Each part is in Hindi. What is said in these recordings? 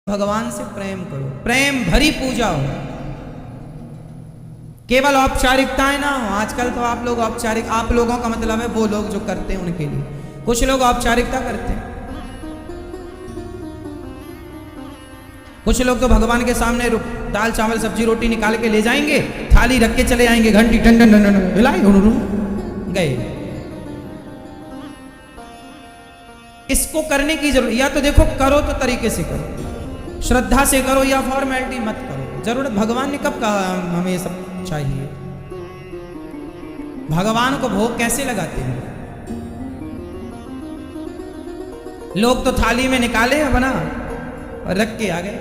भगवान से प्रेम करो, प्रेम भरी पूजा हो, केवल औपचारिकताएं ना हो। आजकल तो आप लोग औपचारिक, आप लोगों का मतलब है वो लोग जो करते हैं उनके लिए, कुछ लोग औपचारिकता करते हैं, कुछ लोग तो भगवान के सामने दाल चावल सब्जी रोटी निकाल के ले जाएंगे, थाली रख के चले जाएंगे, घंटी टन टन टन हिलाए गए। इसको करने की जरूरत, या तो देखो करो तो तरीके से करो, श्रद्धा से करो, या फॉर्मेलिटी मत करो। जरूरत, भगवान ने कब कहा हमें ये सब चाहिए? भगवान को भोग कैसे लगाते हैं? लोग तो थाली में निकाले बना और रख के आ गए,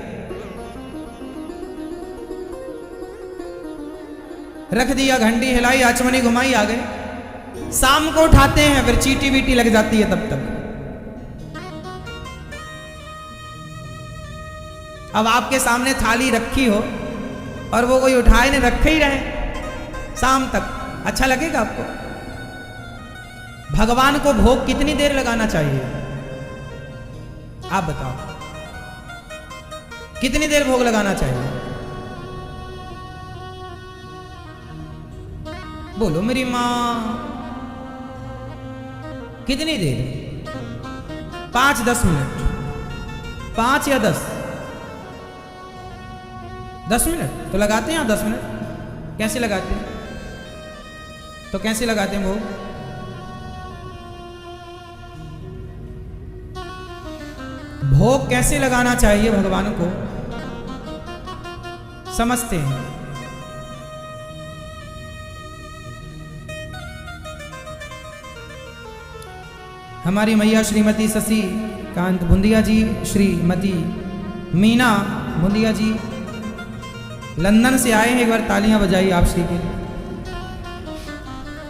रख दिया, घंटी हिलाई, आचमनी घुमाई, आ गए। शाम को उठाते हैं, फिर चीटी बीटी लग जाती है तब तक। अब आपके सामने थाली रखी हो और वो कोई उठाए नहीं, रखे ही रहे शाम तक, अच्छा लगेगा आपको? भगवान को भोग कितनी देर लगाना चाहिए आप बताओ, कितनी देर भोग लगाना चाहिए? बोलो मेरी मां, कितनी देर? 5-10 मिनट, 5 या 10? 10 मिनट तो लगाते हैं। 10 मिनट कैसे लगाते हैं? तो कैसे लगाते हैं भोग? भोग कैसे लगाना चाहिए भगवान को समझते हैं। हमारी मैया श्रीमती शशि कांत बुंदिया जी, श्रीमती मीना बुंदिया जी लंदन से आए हैं। एक बार तालियां बजाइए आप श्री के लिए।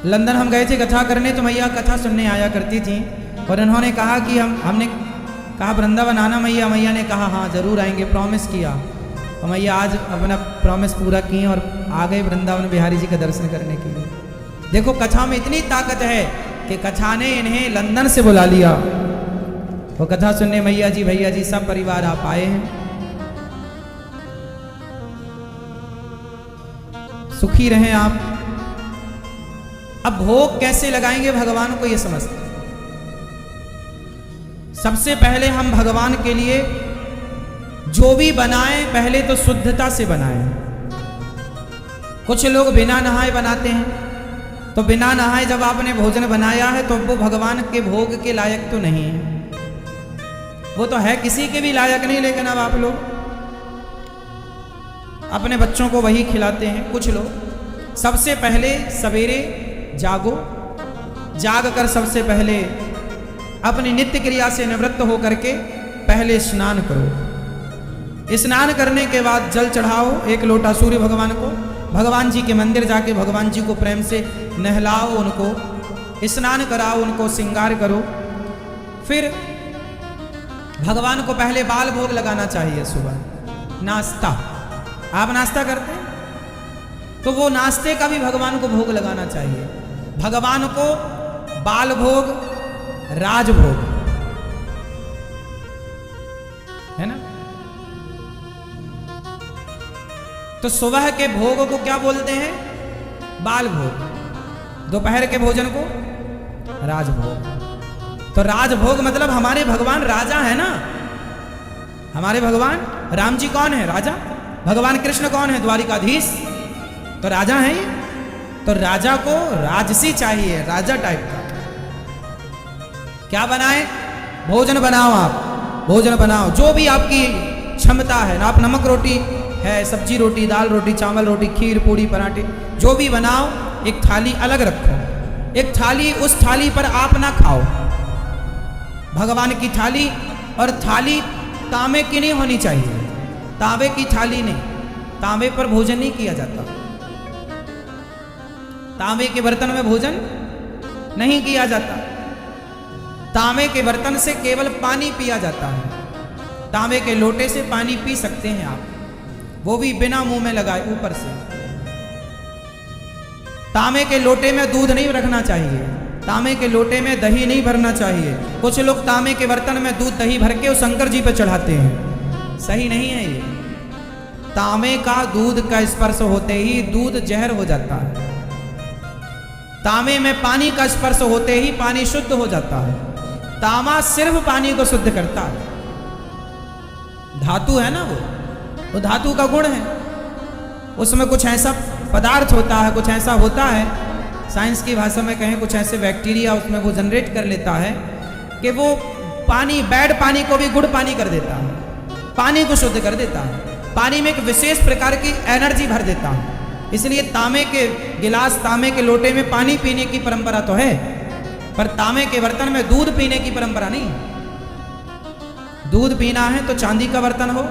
लंदन हम गए थे कथा करने, तो मैया कथा सुनने आया करती थी, और उन्होंने कहा कि हमने कहा वृंदावन आना मैया। मैया ने कहा हाँ जरूर आएंगे, प्रॉमिस किया, और मैया आज अपना प्रॉमिस पूरा किए और आ गए वृंदावन बिहारी जी का दर्शन करने के लिए। देखो कथा में इतनी ताकत है कि कथा ने इन्हें लंदन से बुला लिया, वो कथा सुनने मैया जी भैया जी सब परिवार आप आए हैं। सुखी रहें आप। अब भोग कैसे लगाएंगे भगवान को ये समझते हैं। सबसे पहले हम भगवान के लिए जो भी बनाएं पहले तो शुद्धता से बनाएं। कुछ लोग बिना नहाए बनाते हैं, तो बिना नहाए जब आपने भोजन बनाया है तो वो भगवान के भोग के लायक तो नहीं है। वो तो है किसी के भी लायक नहीं, लेकिन अब आप लोग अपने बच्चों को वही खिलाते हैं। कुछ लोग सबसे पहले सवेरे जागो, जाग कर सबसे पहले अपनी नित्य क्रिया से निवृत्त होकर के पहले स्नान करो। स्नान करने के बाद जल चढ़ाओ 1 लोटा सूर्य भगवान को। भगवान जी के मंदिर जाके भगवान जी को प्रेम से नहलाओ, उनको स्नान कराओ, उनको श्रृंगार करो। फिर भगवान को पहले बाल भोग लगाना चाहिए। सुबह नाश्ता, आप नाश्ता करते हैं तो वो नाश्ते का भी भगवान को भोग लगाना चाहिए। भगवान को बाल भोग, राज भोग, है ना? तो सुबह के भोग को क्या बोलते हैं? बाल भोग। दोपहर के भोजन को राजभोग। तो राजभोग मतलब हमारे भगवान राजा है ना। हमारे भगवान राम जी कौन है? राजा। भगवान कृष्ण कौन है? द्वारिकाधीश। तो राजा है ये। तो राजा को राजसी चाहिए, राजा टाइप का। क्या बनाए? भोजन बनाओ, आप भोजन बनाओ जो भी आपकी क्षमता है ना। आप नमक रोटी है, सब्जी रोटी, दाल रोटी, चावल रोटी, खीर पूड़ी पराठे जो भी बनाओ, एक थाली अलग रखो। एक थाली, उस थाली पर आप ना खाओ। भगवान की थाली, और थाली तांबे की नहीं होनी चाहिए, तांबे की थाली नहीं। तांबे पर भोजन नहीं किया जाता, तांबे के बर्तन में भोजन नहीं किया जाता। तांबे के बर्तन से केवल पानी पिया जाता है। तांबे के लोटे से पानी पी सकते हैं आप, वो भी बिना मुंह में लगाए ऊपर से। तांबे के लोटे में दूध नहीं रखना चाहिए, तांबे के लोटे में दही नहीं भरना चाहिए। कुछ लोग तांबे के बर्तन में दूध दही भर के शंकर जी पे चढ़ाते हैं। सही नहीं है ये। तांबे का दूध का स्पर्श होते ही दूध जहर हो जाता है। तांबे में पानी का स्पर्श होते ही पानी शुद्ध हो जाता है। तांबा सिर्फ पानी को शुद्ध करता है। धातु है ना वो धातु का गुण है। उसमें कुछ ऐसा पदार्थ होता है, कुछ ऐसा होता है, साइंस की भाषा में कहें कुछ ऐसे बैक्टीरिया उसमें वो जनरेट कर लेता है कि वो पानी, बैड पानी को भी गुड पानी कर देता है, पानी को शुद्ध कर देता है, पानी में एक विशेष प्रकार की एनर्जी भर देता है। इसलिए तांबे के गिलास, तांबे के लोटे में पानी पीने की परंपरा तो है, पर तांबे के बर्तन में दूध पीने की परंपरा नहीं। दूध पीना है तो चांदी का बर्तन हो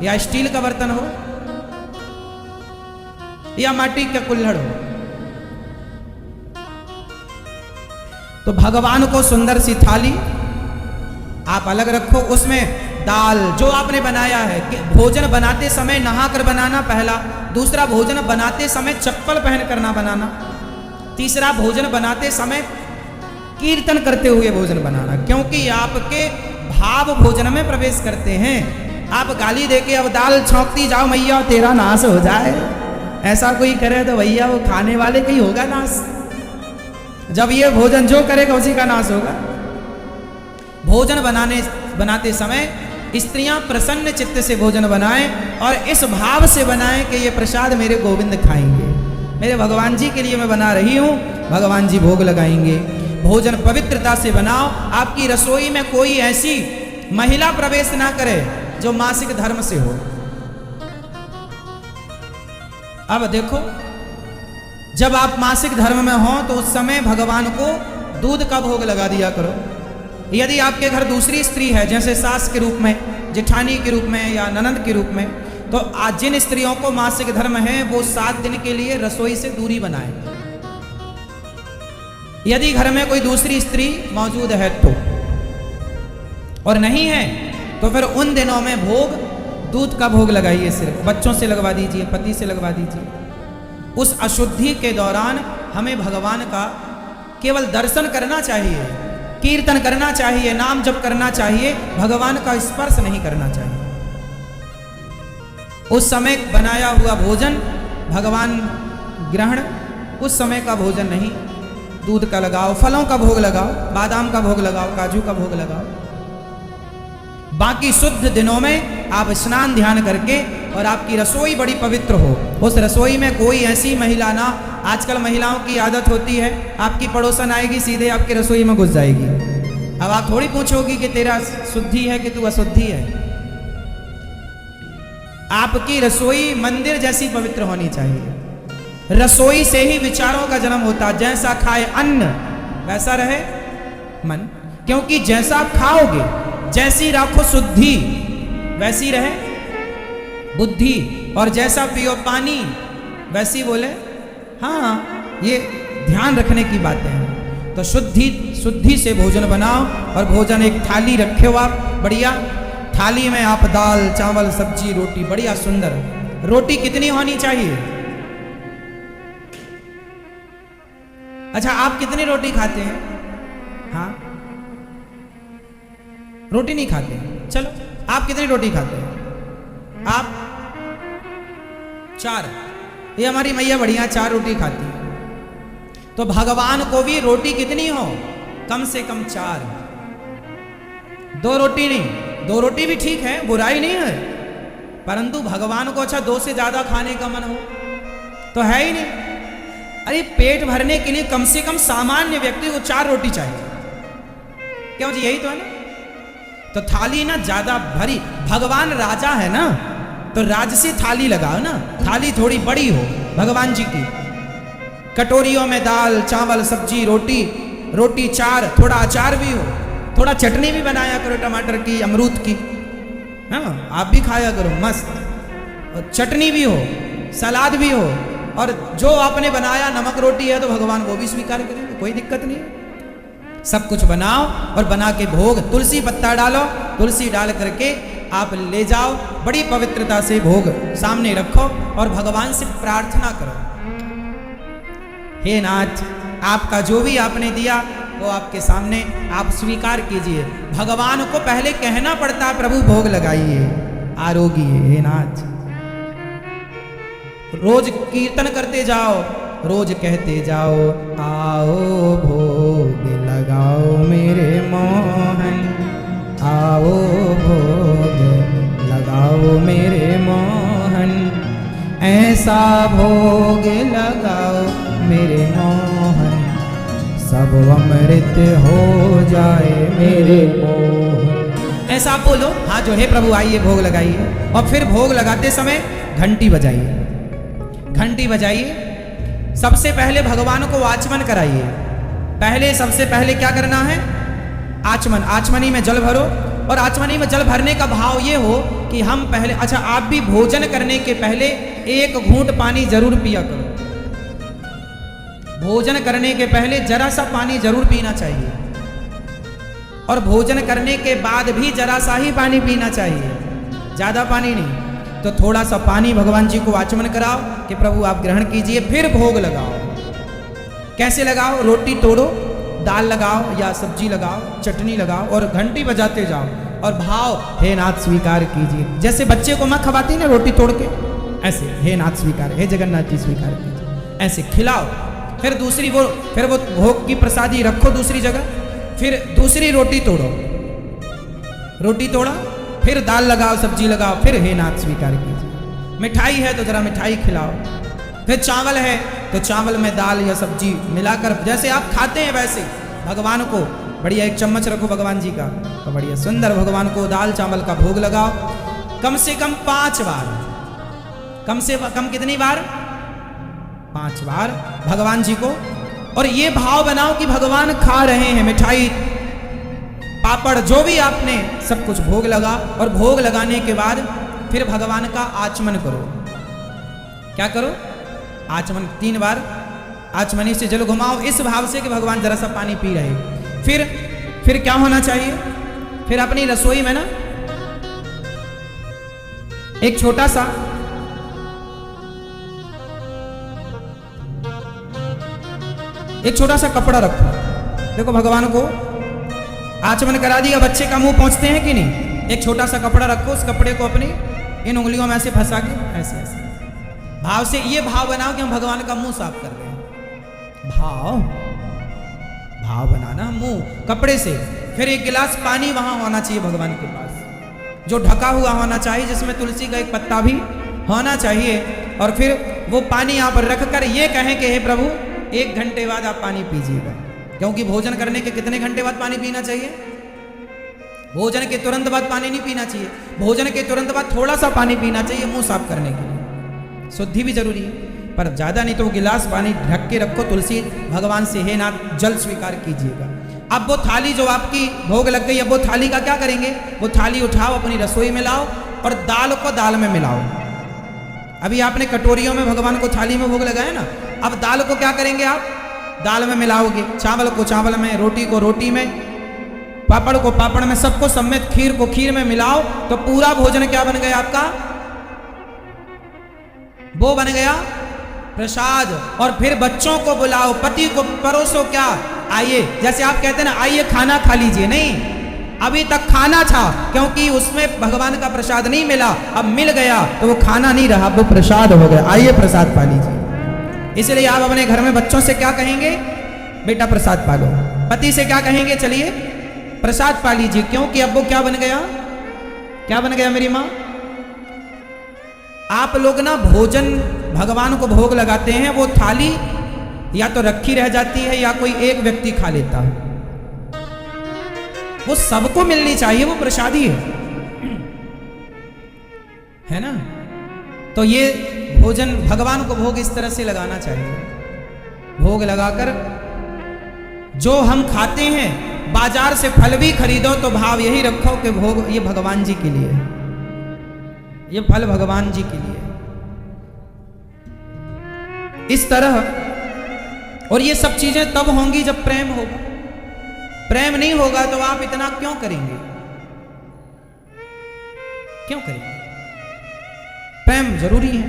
या स्टील का बर्तन हो या माटी का कुल्हड़ हो। तो भगवान को सुंदर सी थाली आप अलग रखो, उसमें दाल जो आपने बनाया है, कि भोजन बनाते समय नहा कर बनाना पहला, दूसरा भोजन बनाते समय चप्पल पहन कर ना बनाना, तीसरा भोजन बनाते समय कीर्तन करते हुए भोजन बनाना, क्योंकि आपके भाव भोजन में प्रवेश करते हैं। आप गाली देके अब दाल छौंकती जाओ मैया तेरा नाश हो जाए, ऐसा कोई करे तो भैया वो खाने वाले का ही होगा नाश। जब ये भोजन जो करेगा उसी का नाश होगा। भोजन बनाते समय स्त्रियां प्रसन्न चित्त से भोजन बनाएं और इस भाव से बनाएं कि ये प्रसाद मेरे गोविंद खाएंगे, मेरे भगवान जी के लिए मैं बना रही हूं, भगवान जी भोग लगाएंगे। भोजन पवित्रता से बनाओ। आपकी रसोई में कोई ऐसी महिला प्रवेश ना करे जो मासिक धर्म से हो। अब देखो, जब आप मासिक धर्म में हो तो उस समय भगवान को दूध का भोग लगा दिया करो। यदि आपके घर दूसरी स्त्री है, जैसे सास के रूप में, जेठानी के रूप में या ननंद के रूप में, तो आज जिन स्त्रियों को मासिक धर्म है वो 7 दिन के लिए रसोई से दूरी बनाए। यदि घर में कोई दूसरी स्त्री मौजूद है तो, और नहीं है तो फिर उन दिनों में भोग, दूध का भोग लगाइए। सिर्फ बच्चों से लगवा दीजिए, पति से लगवा दीजिए। उस अशुद्धि के दौरान हमें भगवान का केवल दर्शन करना चाहिए, कीर्तन करना चाहिए, नाम जप करना चाहिए, भगवान का स्पर्श नहीं करना चाहिए। उस समय बनाया हुआ भोजन भगवान ग्रहण, उस समय का भोजन नहीं। दूध का लगाओ, फलों का भोग लगाओ, बादाम का भोग लगाओ, काजू का भोग लगाओ। बाकी शुद्ध दिनों में आप स्नान ध्यान करके, और आपकी रसोई बड़ी पवित्र हो, उस रसोई में कोई ऐसी महिला ना, आजकल महिलाओं की आदत होती है, आपकी पड़ोसन आएगी सीधे आपकी रसोई में घुस जाएगी। अब आप थोड़ी पूछोगी कि तेरा शुद्धि है कि तू अशुद्धि है। आपकी रसोई मंदिर जैसी पवित्र होनी चाहिए। रसोई से ही विचारों का जन्म होता है। जैसा खाए अन्न वैसा रहे मन, क्योंकि जैसा खाओगे, जैसी राखो शुद्धि, वैसी रहे बुद्धि, और जैसा पियो पानी वैसी बोले। हाँ, ये ध्यान रखने की बातें हैं। तो शुद्धि से भोजन बनाओ, और भोजन एक थाली रखे हो आप बढ़िया। थाली में आप दाल, चावल, सब्जी, रोटी, बढ़िया सुंदर। रोटी कितनी होनी चाहिए? अच्छा, आप कितनी रोटी खाते हैं? हाँ, रोटी नहीं खाते। चलो, आप कितनी रोटी खाते हैं? आप 4। ये हमारी मैया बढ़िया 4 रोटी खाती है। तो भगवान को भी रोटी कितनी हो? कम से कम 4। 2 रोटी नहीं, 2 रोटी भी ठीक है, बुराई नहीं है, परंतु भगवान को अच्छा 2 से ज्यादा खाने का मन हो तो है ही नहीं। अरे पेट भरने के लिए कम से कम सामान्य व्यक्ति को 4 रोटी चाहिए। क्यों जी? यही तो है ना। तो थाली ना ज्यादा भरी, भगवान राजा है ना, तो राजसी थाली लगाओ ना, थाली थोड़ी बड़ी हो भगवान जी की। कटोरियों में दाल, चावल, सब्जी, रोटी 4, थोड़ा अचार भी हो, थोड़ा चटनी भी बनाया करो, टमाटर की, अमरूद की। हाँ, आप भी खाया करो मस्त, और चटनी भी हो, सलाद भी हो, और जो आपने बनाया नमक रोटी है तो भगवान वो भी स्वीकार करेंगे, कोई दिक्कत नहीं है। सब कुछ बनाओ और बना के भोग, तुलसी पत्ता डालो, तुलसी डाल करके आप ले जाओ, बड़ी पवित्रता से भोग सामने रखो और भगवान से प्रार्थना करो, हे नाथ, आपका जो भी आपने दिया वो आपके सामने आप स्वीकार कीजिए। भगवान को पहले कहना पड़ता है प्रभु भोग लगाइए, आरोगी है हे नाथ। रोज कीर्तन करते जाओ, रोज कहते जाओ आओ भोग लगाओ मेरे मोहन, आओ भोग लगाओ मेरे मोहन, ऐसा भोग लगाओ मेरे मोहन, सब अमृत हो जाए मेरे मोहन। ऐसा आप बोलो, हाँ जो है प्रभु आइए भोग लगाइए। और फिर भोग लगाते समय घंटी बजाइए, घंटी बजाइए। सबसे पहले भगवान को आचमन कराइए। पहले सबसे पहले क्या करना है? आचमन। आचमनी में जल भरो, और आचमनी में जल भरने का भाव ये हो कि हम पहले, अच्छा आप भी भोजन करने के पहले एक घूंट पानी जरूर पिया करो। भोजन करने के पहले जरा सा पानी जरूर पीना चाहिए, और भोजन करने के बाद भी जरा सा ही पानी पीना चाहिए, ज्यादा पानी नहीं। तो थोड़ा सा पानी भगवान जी को आचमन कराओ कि प्रभु आप ग्रहण कीजिए, फिर भोग लगाओ। कैसे लगाओ? रोटी तोड़ो, दाल लगाओ या सब्जी लगाओ, चटनी लगाओ और घंटी बजाते जाओ और भाव हे नाथ स्वीकार कीजिए। जैसे बच्चे को माँ खवाती ना रोटी तोड़ के, ऐसे हे नाथ स्वीकार, हे जगन्नाथ जी स्वीकार कीजिए, ऐसे खिलाओ। फिर दूसरी वो भोग की प्रसादी रखो दूसरी जगह, फिर दूसरी रोटी तोड़ो, रोटी तोड़ा, फिर दाल लगाओ, सब्जी लगाओ, फिर हे नाथ स्वीकार कीजिए। मिठाई है तो जरा मिठाई खिलाओ, फिर चावल है तो चावल में दाल या सब्जी मिलाकर जैसे आप खाते हैं वैसे भगवान को बढ़िया एक चम्मच रखो भगवान जी का, तो बढ़िया सुंदर भगवान को दाल चावल का भोग लगाओ। कम से कम 5 बार, कम से कम कितनी बार? 5 बार भगवान जी को। और ये भाव बनाओ कि भगवान खा रहे हैं, मिठाई पापड़ जो भी आपने सब कुछ भोग लगा। और भोग लगाने के बाद फिर भगवान का आचमन करो। क्या करो? आचमन 3 बार आचमनी से जल घुमाओ, इस भाव से कि भगवान जरा सा पानी पी रहे। फिर क्या होना चाहिए? फिर अपनी रसोई में ना एक छोटा सा कपड़ा रखो। देखो भगवान को आचमन करा दिया, बच्चे का मुंह पहुंचते हैं कि नहीं, एक छोटा सा कपड़ा रखो, उस कपड़े को अपनी इन उंगलियों में ऐसे फंसा के ऐसे ऐसे भाव से ये भाव बनाओ कि हम भगवान का मुंह साफ कर रहे हैं। भाव बनाना मुंह कपड़े से। फिर एक गिलास पानी वहां होना चाहिए भगवान के पास, जो ढका हुआ होना चाहिए, जिसमें तुलसी का एक पत्ता भी होना चाहिए। और फिर वो पानी यहाँ पर रखकर ये कहें कि हे प्रभु 1 घंटे बाद आप पानी पीजिएगा, क्योंकि भोजन करने के कितने घंटे बाद पानी पीना चाहिए? भोजन के तुरंत बाद पानी नहीं पीना चाहिए, भोजन के तुरंत बाद थोड़ा सा पानी पीना चाहिए मुंह साफ करने के लिए, शुद्धि भी जरूरी है, पर ज्यादा नहीं। तो वो गिलास पानी ढक के रखो तुलसी भगवान से, हे नाथ जल स्वीकार कीजिएगा। अब वो थाली जो आपकी भोग लग गई, अब वो थाली का क्या करेंगे? वो थाली उठाओ, अपनी रसोई में लाओ और दाल को दाल में मिलाओ। अभी आपने कटोरियों में भगवान को थाली में भोग लगाया ना, अब दाल को क्या करेंगे? आप दाल में मिलाओगे, चावल को चावल में, रोटी को रोटी में, पापड़ को पापड़ में, सबको समेत खीर को खीर में मिलाओ। तो पूरा भोजन क्या बन गया आपका? वो बन गया प्रसाद। और फिर बच्चों को बुलाओ, पति को परोसो, क्या आइए, जैसे आप कहते हैं ना आइए खाना खा लीजिए, नहीं, अभी तक खाना था, क्योंकि उसमें भगवान का प्रसाद नहीं मिला, अब मिल गया तो वो खाना नहीं रहा, वो प्रसाद हो गया, आइए प्रसाद पा लीजिए। इसलिए आप अपने घर में बच्चों से क्या कहेंगे? बेटा प्रसाद पा लो। पति से क्या कहेंगे? चलिए प्रसाद पा लीजिए, क्योंकि अब वो क्या बन गया? क्या बन गया मेरी माँ? आप लोग ना भोजन भगवान को भोग लगाते हैं, वो थाली या तो रखी रह जाती है या कोई एक व्यक्ति खा लेता है, वो सबको मिलनी चाहिए, वो प्रसादी है ना। तो ये भोजन भगवान को भोग इस तरह से लगाना चाहिए। भोग लगाकर जो हम खाते हैं, बाजार से फल भी खरीदो तो भाव यही रखो कि भोग ये भगवान जी के लिए, ये फल भगवान जी के लिए, इस तरह। और ये सब चीजें तब होंगी जब प्रेम होगा। प्रेम नहीं होगा तो आप इतना क्यों करेंगे? क्यों करेंगे? प्रेम जरूरी है।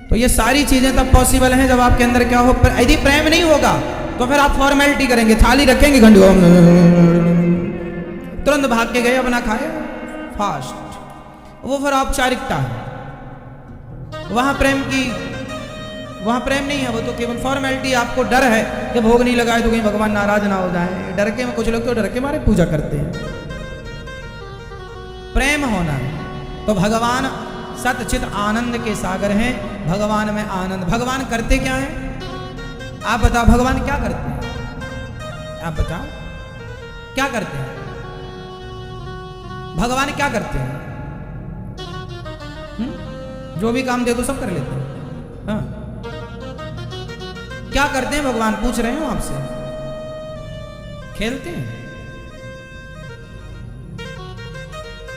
तो ये सारी चीजें तब पॉसिबल हैं जब आपके अंदर क्या हो। यदि प्रेम नहीं होगा तो फिर आप फॉर्मेलिटी करेंगे, थाली रखेंगे, घंटी तुरंत भाग के गए, अपना खाए फास्ट। वो फिर औपचारिकता है। वहां प्रेम नहीं है, वो तो केवल फॉर्मेलिटी। आपको डर है कि भोग नहीं लगाए तो कहीं भगवान नाराज ना हो जाए, डर के। कुछ लोग तो डर के मारे पूजा करते हैं। प्रेम होना है तो भगवान सत चित आनंद के सागर हैं। भगवान में आनंद। भगवान करते क्या है आप बताओ? भगवान क्या करते हैं आप बताओ? क्या करते हैं भगवान? क्या करते हैं? जो भी काम दे दो सब कर लेते हैं। हाँ, क्या करते हैं भगवान? पूछ रहे हो आपसे। खेलते हैं?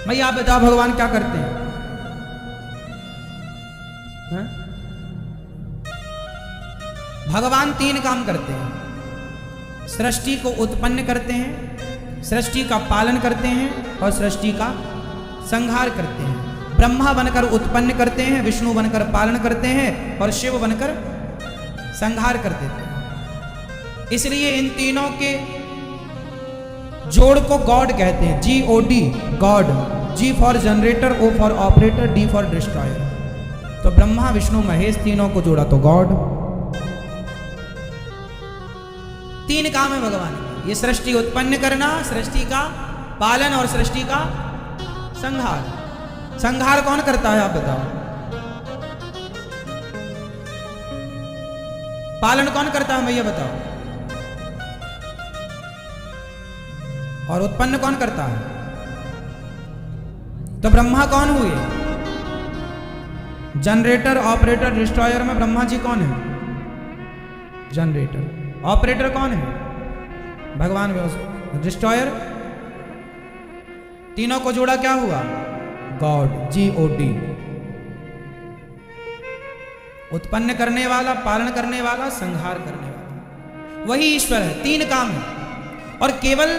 भाई आप बताओ भगवान क्या करते हैं? हाँ? भगवान 3 काम करते हैं। सृष्टि को उत्पन्न करते हैं, सृष्टि का पालन करते हैं और सृष्टि का संहार करते हैं। ब्रह्मा बनकर उत्पन्न करते हैं, विष्णु बनकर पालन करते हैं और शिव बनकर संहार कर देते हैं। इसलिए इन तीनों के जोड़ को गॉड कहते हैं। GOD, God. G for generator, O for operator, D for destroyer. तो ब्रह्मा विष्णु महेश तीनों को जोड़ा तो गॉड। 3 काम है भगवान के। ये सृष्टि उत्पन्न करना, सृष्टि का पालन और सृष्टि का संहार। संहार कौन करता है आप बताओ? पालन कौन करता है भैया बताओ? और उत्पन्न कौन करता है? तो ब्रह्मा कौन हुए? जनरेटर, ऑपरेटर, डिस्ट्रॉयर में ब्रह्मा जी कौन है? जनरेटर। ऑपरेटर कौन है? भगवान। डिस्ट्रॉयर? तीनों को जोड़ा क्या हुआ? गॉड। GOD। उत्पन्न करने वाला, पालन करने वाला, संहार करने वाला, वही ईश्वर है। 3 काम है। और केवल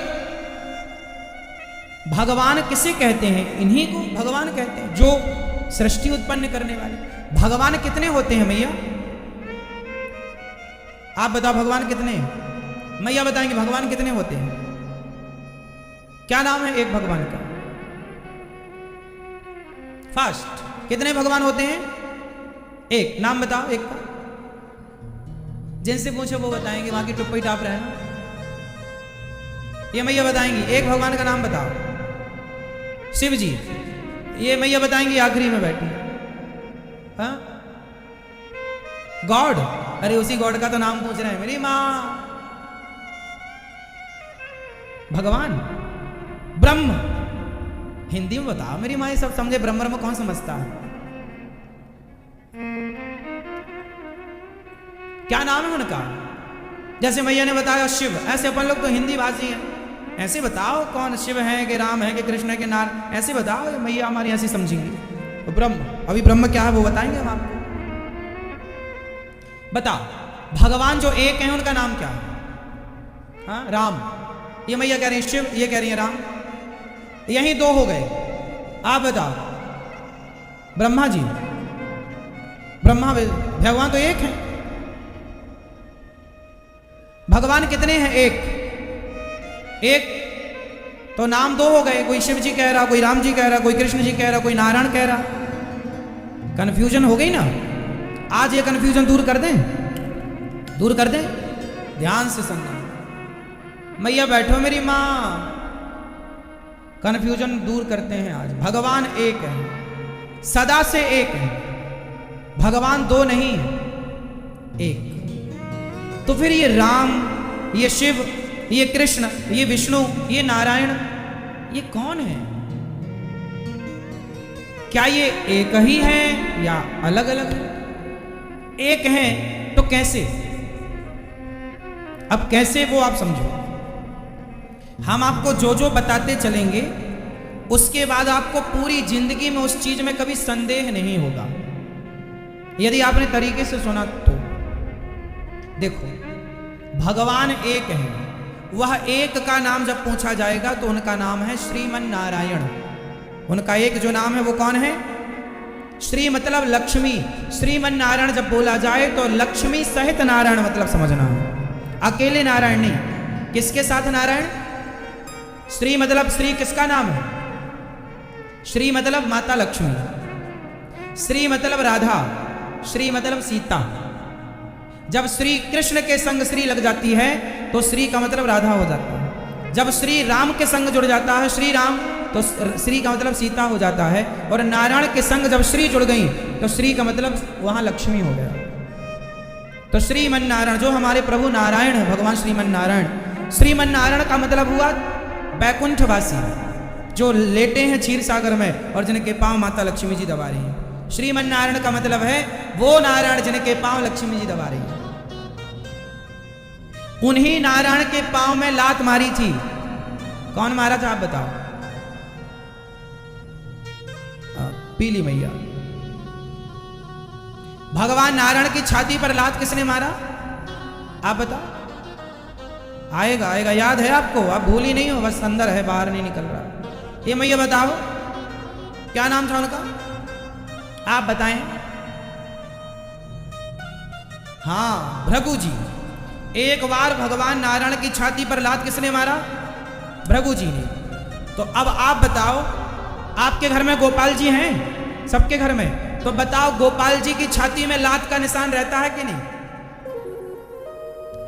भगवान किसे कहते हैं? इन्हीं को भगवान कहते हैं जो सृष्टि उत्पन्न करने वाले। भगवान कितने होते हैं मैया? आप बताओ भगवान कितने हैं? मैया बताएंगे भगवान कितने होते हैं? क्या नाम है एक भगवान का? फास्ट। कितने भगवान होते हैं? एक। नाम बताओ एक का। जिनसे पूछो वो बताएंगे, वहां की टुप्पी टाप रहे ना। ये मैया बताएंगी एक भगवान का नाम बताओ। शिव जी। ये मैया बताएंगी आखिरी में बैठी। हाँ, गॉड। अरे उसी गॉड का तो नाम पूछ रहे हैं मेरी माँ। भगवान। ब्रह्म। हिंदी में बताओ मेरी माँ, ये सब समझे। ब्रह्म कौन समझता है? क्या नाम है उनका? जैसे मैया ने बताया शिव, ऐसे अपन लोग तो हिंदी भाषी हैं। ऐसे बताओ कौन शिव है कि राम है कि कृष्ण है कि नार, ऐसे बताओ। मैया हमारी ऐसी समझेंगी। तो ब्रह्म। अभी ब्रह्म क्या है वो बताएंगे हम आपको। बताओ भगवान जो एक है उनका नाम क्या है? हाँ, राम। ये मैया कह रही है शिव, ये कह रही है राम। यही 2 हो गए। आप बताओ। ब्रह्मा जी। ब्रह्मा भगवान तो एक है। भगवान कितने हैं? एक। तो नाम 2 हो गए। कोई शिव जी कह रहा, कोई राम जी कह रहा, कोई कृष्ण जी कह रहा, कोई नारायण कह रहा। कंफ्यूजन हो गई ना। आज ये कंफ्यूजन दूर कर दें, दूर कर दें। ध्यान से सुनना। मैया बैठो मेरी माँ। कंफ्यूजन दूर करते हैं आज। भगवान एक है, सदा से एक है। भगवान 2 नहीं, एक। तो फिर ये राम, ये शिव, ये कृष्ण, ये विष्णु, ये नारायण, ये कौन है? क्या ये एक ही है या अलग अलग है? एक है तो कैसे? अब कैसे वो आप समझो। हम आपको जो जो बताते चलेंगे उसके बाद आपको पूरी जिंदगी में उस चीज में कभी संदेह नहीं होगा, यदि आपने तरीके से सुना तो। देखो, भगवान एक है। वह एक का नाम जब पूछा जाएगा तो उनका नाम है श्रीमन नारायण। उनका एक जो नाम है वो कौन है? श्री मतलब लक्ष्मी। श्रीमन नारायण जब बोला जाए तो लक्ष्मी सहित नारायण मतलब समझना है, अकेले नारायण नहीं। किसके साथ नारायण? श्री मतलब श्री किसका नाम है? श्री मतलब माता लक्ष्मी, श्री मतलब राधा, श्री मतलब सीता। जब श्री कृष्ण के संग श्री लग जाती है तो श्री का मतलब राधा हो जाता है। जब श्री राम के संग जुड़ जाता है श्री राम, तो श्री का मतलब सीता हो जाता है। और नारायण के संग जब श्री जुड़ गई तो श्री का मतलब वहां लक्ष्मी हो गया। तो श्रीमन नारायण जो हमारे प्रभु नारायण है, भगवान श्रीमन नारायण। श्रीमन नारायण का मतलब हुआ बैकुंठवासी, जो लेटे हैं क्षीर सागर में और जिनके पांव माता लक्ष्मी जी दबा रही हैं। श्रीमन नारायण का मतलब है वो नारायण जिनके पांव लक्ष्मी जी दबा रही है। उन्हीं नारायण के पांव में लात मारी थी। कौन मारा था आप बताओ? पीली मैया। भगवान नारायण की छाती पर लात किसने मारा? आप बताओ। आएगा आएगा, याद है आपको? आप भूली नहीं हो, बस अंदर है, बाहर नहीं निकल रहा। ये मैया बताओ क्या नाम था उनका? आप बताएं। हाँ, भृगु जी। एक बार भगवान नारायण की छाती पर लात किसने मारा? भृगु जी ने। तो अब आप बताओ, आपके घर में गोपाल जी हैं? सबके घर में। तो बताओ, गोपाल जी की छाती में लात का निशान रहता है कि नहीं?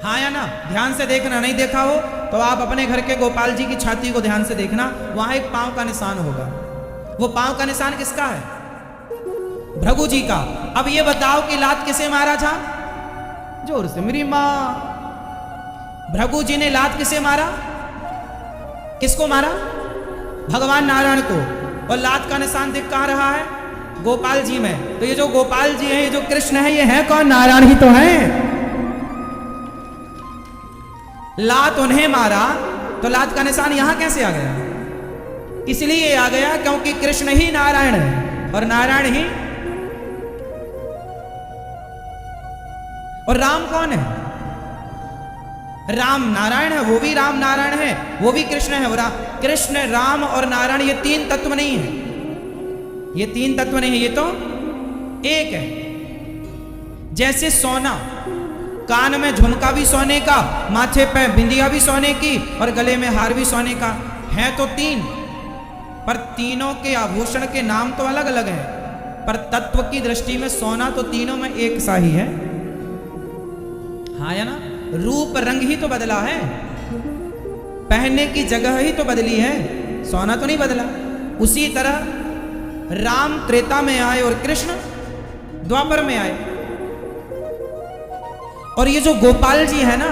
हाँ या ना? ध्यान से देखना, नहीं देखा हो तो आप अपने घर के गोपाल जी की छाती को ध्यान से देखना, वहां एक पांव का निशान होगा। वो पांव का निशान किसका है? भृगु जी का। अब ये बताओ कि लात किसे मारा था? जोर से, मेरी मां। भृगु जी ने लात किसे मारा? किसको मारा? भगवान नारायण को। और लात का निशान दिख कहां रहा है? गोपाल जी में। तो ये जो गोपाल जी हैं, ये जो कृष्ण है, ये है कौन? नारायण ही तो हैं। लात उन्हें मारा तो लात का निशान यहां कैसे आ गया? इसलिए आ गया क्योंकि कृष्ण ही नारायण है और नारायण ही। और राम कौन है? राम नारायण है, वो भी राम नारायण है, वो भी कृष्ण है। कृष्ण, राम और नारायण ये तीन तत्व नहीं है। ये तीन तत्व नहीं है, ये तो एक है। जैसे सोना, कान में झुमका भी सोने का, माथे पे बिंदिया भी सोने की और गले में हार भी सोने का, है तो तीन, पर तीनों के आभूषण के नाम तो अलग अलग हैं। पर तत्व की दृष्टि में सोना तो तीनों में एक सा ही है। हाँ या ना? रूप रंग ही तो बदला है, पहनने की जगह ही तो बदली है, सोना तो नहीं बदला। उसी तरह राम त्रेता में आए और कृष्ण द्वापर में आए। और ये जो गोपाल जी है ना,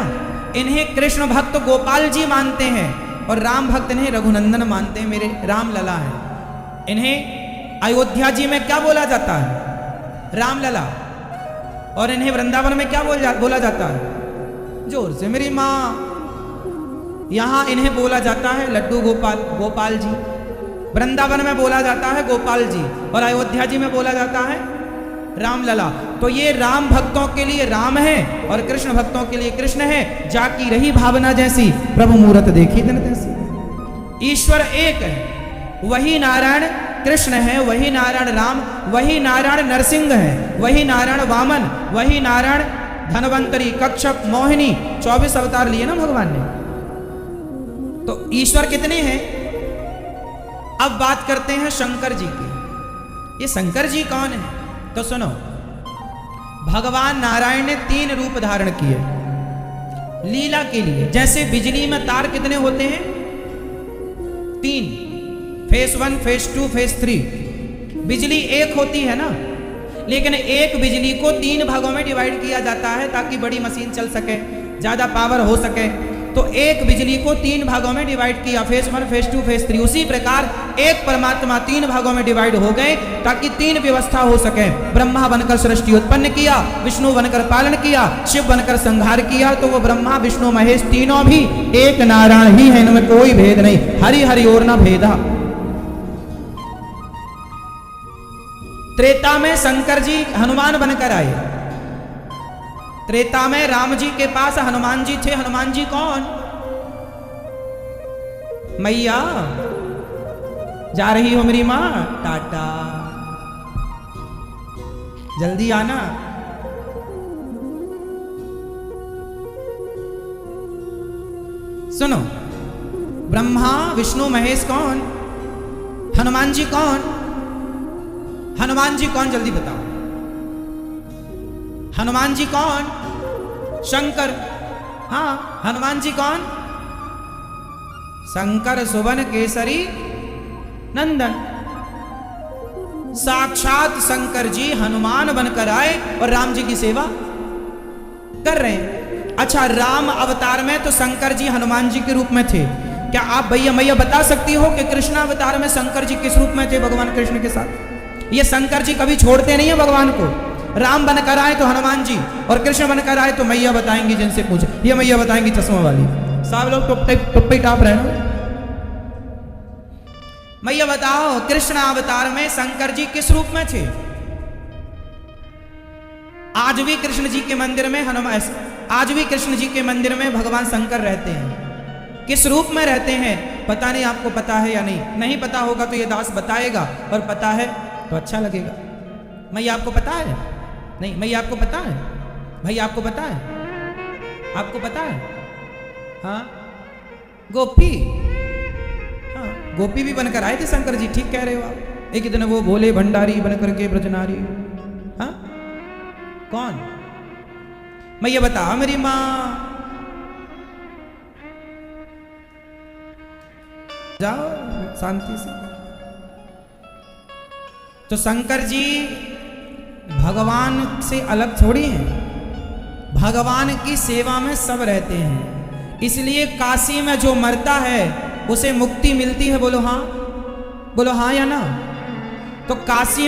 इन्हें कृष्ण भक्त गोपाल जी मानते हैं और राम भक्त इन्हें रघुनंदन मानते हैं, मेरे राम लला है। इन्हें अयोध्या जी में क्या बोला जाता है? राम लला। और इन्हें वृंदावन में क्या बोला जाता है? जोर से, मेरी मां। यहां इन्हें बोला जाता है लड्डू गोपाल, गोपाल जी। वृंदावन में बोला जाता है गोपाल जी और अयोध्या जी में बोला जाता है राम लला। तो ये राम भक्तों के लिए राम है और कृष्ण भक्तों के लिए कृष्ण है। जाकी रही भावना जैसी, प्रभु मूरत देखी तन तैसी। ईश्वर एक है, वही नारायण कृष्ण है, वही नारायण राम, वही नारायण नरसिंह है, वही नारायण वामन, वही नारायण धनवंतरी, कच्छप, मोहिनी, 24 अवतार लिए ना भगवान ने। तो ईश्वर कितने हैं? अब बात करते हैं शंकर जी की। ये शंकर जी कौन है? तो सुनो, भगवान नारायण ने 3 रूप धारण किए लीला के लिए। जैसे बिजली में तार कितने होते हैं? 3, फेस 1, फेस 2, फेस 3। बिजली एक होती है ना, लेकिन एक बिजली को 3 भागों में डिवाइड किया जाता है ताकि बड़ी मशीन चल सके, ज्यादा पावर हो सके। तो एक बिजली को 3 भागों में डिवाइड किया, फेस 1, फेस 2, फेस 3। उसी प्रकार एक परमात्मा 3 भागों में डिवाइड हो गए ताकि 3 व्यवस्था हो सके। ब्रह्मा बनकर सृष्टि उत्पन्न किया, विष्णु बनकर पालन किया, शिव बनकर संहार किया। तो वो ब्रह्मा विष्णु महेश तीनों भी एक नारायण ही है, इनमें कोई भेद नहीं। हरि हरि और न भेदा। त्रेता में शंकर जी हनुमान बनकर आए। त्रेता में राम जी के पास हनुमान जी थे। हनुमान जी कौन? मैया जा रही हो मेरी मां? टाटा, जल्दी आना। सुनो, ब्रह्मा विष्णु महेश कौन? हनुमान जी कौन? हनुमान जी कौन, जल्दी बताओ। हनुमान जी कौन? शंकर। हाँ, हनुमान जी कौन? शंकर सुवन केसरी नंदन। साक्षात शंकर जी हनुमान बनकर आए और राम जी की सेवा कर रहे हैं। अच्छा, राम अवतार में तो शंकर जी हनुमान जी के रूप में थे। क्या आप भैया मैया बता सकती हो कि कृष्ण अवतार में शंकर जी किस रूप में थे भगवान कृष्ण के साथ? ये शंकर जी कभी छोड़ते नहीं है भगवान को। राम बनकर आए तो हनुमान जी, और कृष्ण बनकर आए तो मैया बताएंगी, जिनसे पूछे ये मैया बताएंगी चश्मा वाली। सब लोग टुप्पी टाप रहे ना। मैया बताओ, कृष्ण अवतार में शंकर जी किस रूप में थे? आज भी कृष्ण जी के मंदिर में आज भी कृष्ण जी के मंदिर में भगवान शंकर रहते हैं। किस रूप में रहते हैं पता नहीं, आपको पता है या नहीं? नहीं पता होगा तो ये दास बताएगा, और पता है तो अच्छा लगेगा। मैया आपको पता है? नहीं, मैया आपको पता है? भाई आपको पता है? आपको पता है? हाँ, गोपी। हाँ, गोपी भी बनकर आए थे शंकर जी, ठीक कह रहे हो आप। एक दिन वो भोले भंडारी बनकर के ब्रजनारी। हाँ, कौन? मैया बता मेरी माँ। जाओ शांति से। तो शंकर जी भगवान से अलग थोड़ी हैं, भगवान की सेवा में सब रहते हैं। इसलिए काशी में जो मरता है उसे मुक्ति मिलती है। बोलो हाँ, बोलो हाँ या ना? तो काशी